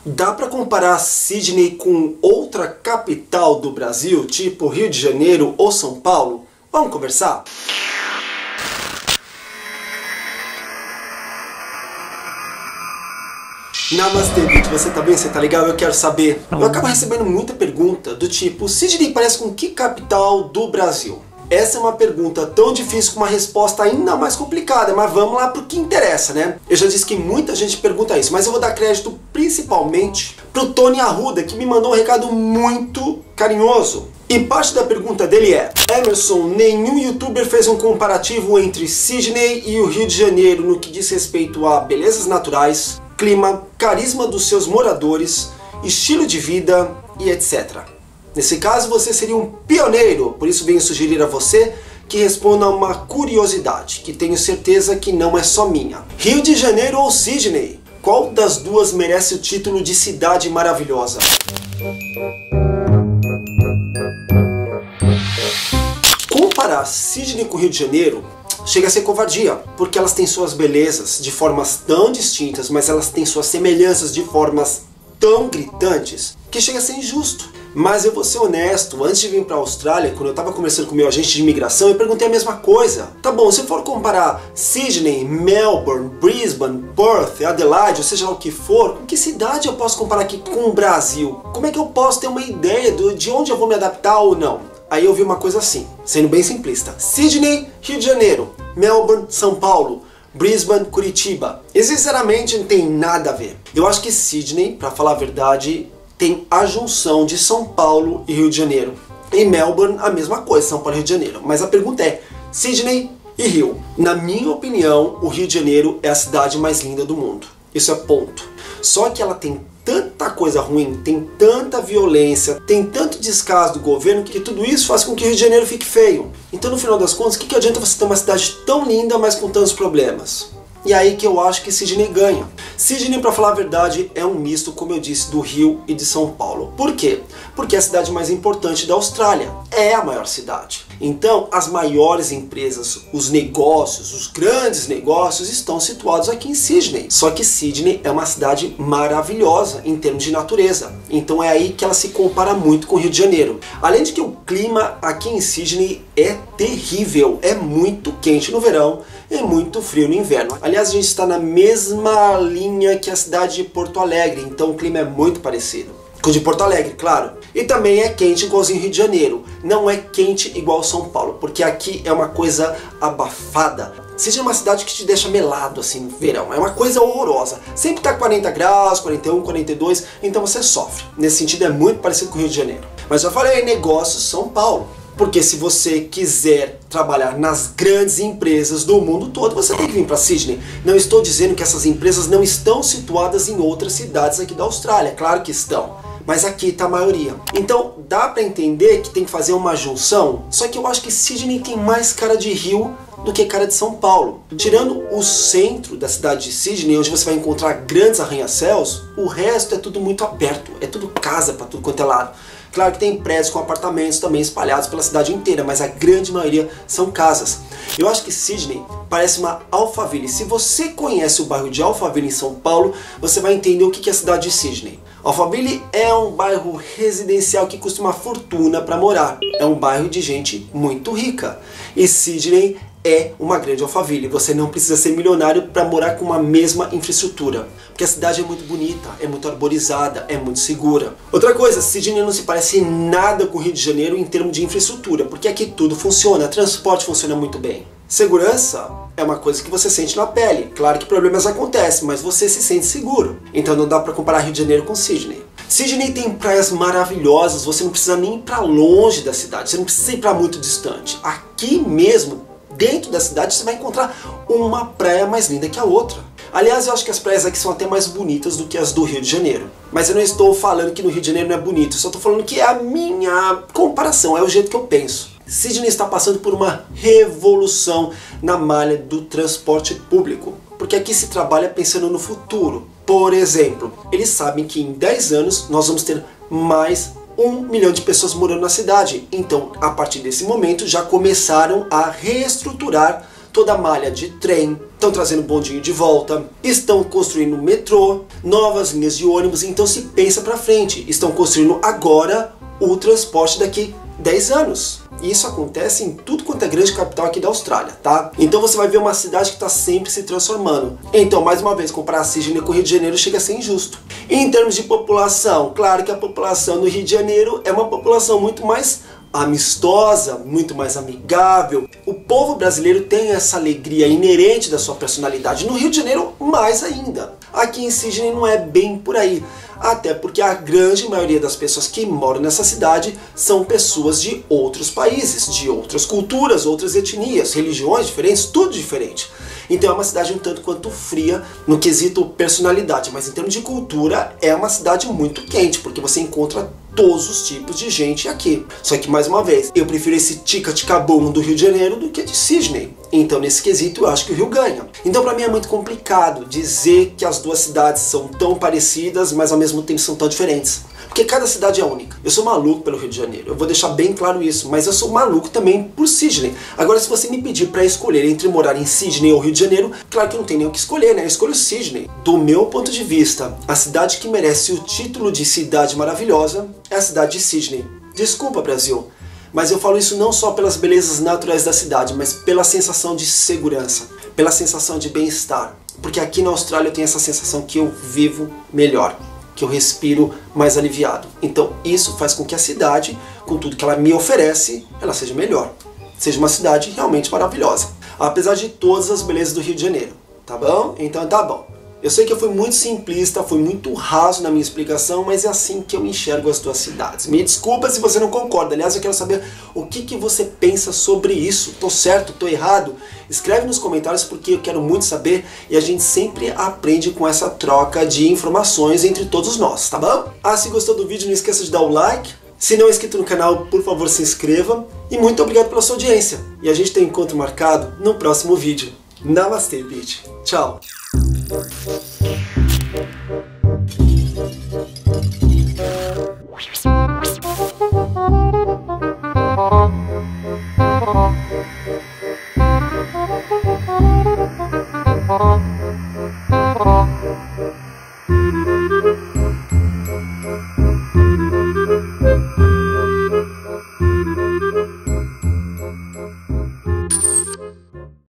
Dá para comparar Sydney com outra capital do Brasil, tipo Rio de Janeiro ou São Paulo? Vamos conversar? Namastê, Vitor, você tá bem? Você tá legal? Eu quero saber. Eu acabo recebendo muita pergunta do tipo, Sydney parece com que capital do Brasil? Essa é uma pergunta tão difícil com uma resposta ainda mais complicada, mas vamos lá pro que interessa, né? Eu já disse que muita gente pergunta isso, mas eu vou dar crédito principalmente pro Tony Arruda, que me mandou um recado muito carinhoso. E parte da pergunta dele é: Emerson, nenhum youtuber fez um comparativo entre Sydney e o Rio de Janeiro no que diz respeito a belezas naturais, clima, carisma dos seus moradores, estilo de vida e etc. Nesse caso, você seria um pioneiro, por isso venho sugerir a você que responda a uma curiosidade, que tenho certeza que não é só minha. Rio de Janeiro ou Sydney? Qual das duas merece o título de cidade maravilhosa? Comparar Sydney com Rio de Janeiro chega a ser covardia, porque elas têm suas belezas de formas tão distintas, mas elas têm suas semelhanças de formas tão gritantes, que chega a ser injusto. Mas eu vou ser honesto, antes de vir para a Austrália, quando eu estava conversando com o meu agente de imigração, eu perguntei a mesma coisa. Tá bom, se eu for comparar Sydney, Melbourne, Brisbane, Perth, Adelaide, ou seja lá o que for, com que cidade eu posso comparar aqui com o Brasil? Como é que eu posso ter uma ideia de onde eu vou me adaptar ou não? Aí eu vi uma coisa assim, sendo bem simplista. Sydney, Rio de Janeiro, Melbourne, São Paulo, Brisbane, Curitiba. E sinceramente não tem nada a ver. Eu acho que Sydney, para falar a verdade, tem a junção de São Paulo e Rio de Janeiro. Em Melbourne, a mesma coisa, São Paulo e Rio de Janeiro. Mas a pergunta é, Sydney e Rio? Na minha opinião, o Rio de Janeiro é a cidade mais linda do mundo. Isso é ponto. Só que ela tem tanta coisa ruim, tem tanta violência, tem tanto descaso do governo, que tudo isso faz com que o Rio de Janeiro fique feio. Então, no final das contas, o que adianta você ter uma cidade tão linda, mas com tantos problemas? E aí que eu acho que Sydney ganha. Sydney, para falar a verdade, é um misto, como eu disse, do Rio e de São Paulo. Por quê? Porque é a cidade mais importante da Austrália. É a maior cidade. Então, as maiores empresas, os negócios, os grandes negócios estão situados aqui em Sydney. Só que Sydney é uma cidade maravilhosa em termos de natureza. Então é aí que ela se compara muito com o Rio de Janeiro. Além de que o clima aqui em Sydney é terrível. É muito quente no verão e muito frio no inverno. Aliás, a gente está na mesma linha que a cidade de Porto Alegre, então o clima é muito parecido com o de Porto Alegre, claro. E também é quente igualzinho Rio de Janeiro. Não é quente igual São Paulo, porque aqui é uma coisa abafada. Seja uma cidade que te deixa melado assim no verão. É uma coisa horrorosa. Sempre tá 40 graus, 41, 42, então você sofre. Nesse sentido é muito parecido com o Rio de Janeiro. Mas já falei, negócios São Paulo. Porque se você quiser trabalhar nas grandes empresas do mundo todo, você tem que vir para Sydney. Não estou dizendo que essas empresas não estão situadas em outras cidades aqui da Austrália. Claro que estão. Mas aqui está a maioria. Então dá para entender que tem que fazer uma junção. Só que eu acho que Sydney tem mais cara de Rio do que cara de São Paulo. Tirando o centro da cidade de Sydney, onde você vai encontrar grandes arranha-céus, o resto é tudo muito aberto. É tudo casa para tudo quanto é lado. Claro que tem prédios com apartamentos também espalhados pela cidade inteira, mas a grande maioria são casas. Eu acho que Sydney parece uma Alphaville. Se você conhece o bairro de Alphaville em São Paulo, você vai entender o que é a cidade de Sydney. Alphaville é um bairro residencial que custa uma fortuna para morar. É um bairro de gente muito rica. E Sydney é uma grande Alphaville. Você não precisa ser milionário para morar com uma mesma infraestrutura. Porque a cidade é muito bonita, é muito arborizada, é muito segura. Outra coisa, Sydney não se parece nada com o Rio de Janeiro em termos de infraestrutura, porque aqui tudo funciona, transporte funciona muito bem. Segurança é uma coisa que você sente na pele. Claro que problemas acontecem, mas você se sente seguro. Então não dá para comparar Rio de Janeiro com Sydney. Sydney tem praias maravilhosas, você não precisa nem ir para longe da cidade, você não precisa ir para muito distante. Aqui mesmo, dentro da cidade, você vai encontrar uma praia mais linda que a outra. Aliás, eu acho que as praias aqui são até mais bonitas do que as do Rio de Janeiro. Mas eu não estou falando que no Rio de Janeiro não é bonito, eu só estou falando que é a minha comparação, é o jeito que eu penso. Sydney está passando por uma revolução na malha do transporte público, porque aqui se trabalha pensando no futuro. Por exemplo, eles sabem que em 10 anos nós vamos ter mais 1 milhão de pessoas morando na cidade. Então, a partir desse momento, já começaram a reestruturar toda a malha de trem, estão trazendo bondinho de volta, estão construindo metrô, novas linhas de ônibus, então se pensa para frente, estão construindo agora o transporte daqui 10 anos. E isso acontece em tudo quanto é grande capital aqui da Austrália, tá? Então você vai ver uma cidade que está sempre se transformando. Então, mais uma vez, comparar Sydney com o Rio de Janeiro chega a ser injusto. Em termos de população, claro que a população do Rio de Janeiro é uma população muito mais amistosa, muito mais amigável. O povo brasileiro tem essa alegria inerente da sua personalidade. No Rio de Janeiro, mais ainda. Aqui em Sydney não é bem por aí. Até porque a grande maioria das pessoas que moram nessa cidade são pessoas de outros países, de outras culturas, outras etnias, religiões diferentes, tudo diferente. Então é uma cidade um tanto quanto fria no quesito personalidade, mas em termos de cultura é uma cidade muito quente, porque você encontra todos os tipos de gente aqui. Só que, mais uma vez, eu prefiro esse tica-tica-boom do Rio de Janeiro do que de Sydney. Então, nesse quesito, eu acho que o Rio ganha. Então, para mim é muito complicado dizer que as duas cidades são tão parecidas, mas ao mesmo tempo são tão diferentes. Porque cada cidade é única. Eu sou maluco pelo Rio de Janeiro, eu vou deixar bem claro isso, mas eu sou maluco também por Sydney. Agora, se você me pedir para escolher entre morar em Sydney ou Rio de Janeiro, claro que não tem nem o que escolher, né? Eu escolho Sydney. Do meu ponto de vista, a cidade que merece o título de cidade maravilhosa é a cidade de Sydney. Desculpa, Brasil, mas eu falo isso não só pelas belezas naturais da cidade, mas pela sensação de segurança, pela sensação de bem-estar. Porque aqui na Austrália eu tenho essa sensação que eu vivo melhor, que eu respiro mais aliviado. Então isso faz com que a cidade, com tudo que ela me oferece, ela seja melhor. Seja uma cidade realmente maravilhosa. Apesar de todas as belezas do Rio de Janeiro. Tá bom? Então tá bom. Eu sei que eu fui muito simplista, fui muito raso na minha explicação, mas é assim que eu enxergo as duas cidades. Me desculpa se você não concorda. Aliás, eu quero saber o que você pensa sobre isso. Tô certo? Tô errado? Escreve nos comentários porque eu quero muito saber e a gente sempre aprende com essa troca de informações entre todos nós, tá bom? Se gostou do vídeo, não esqueça de dar o like. Se não é inscrito no canal, por favor, se inscreva. E muito obrigado pela sua audiência. E a gente tem um encontro marcado no próximo vídeo. Namastê, bitch. Tchau.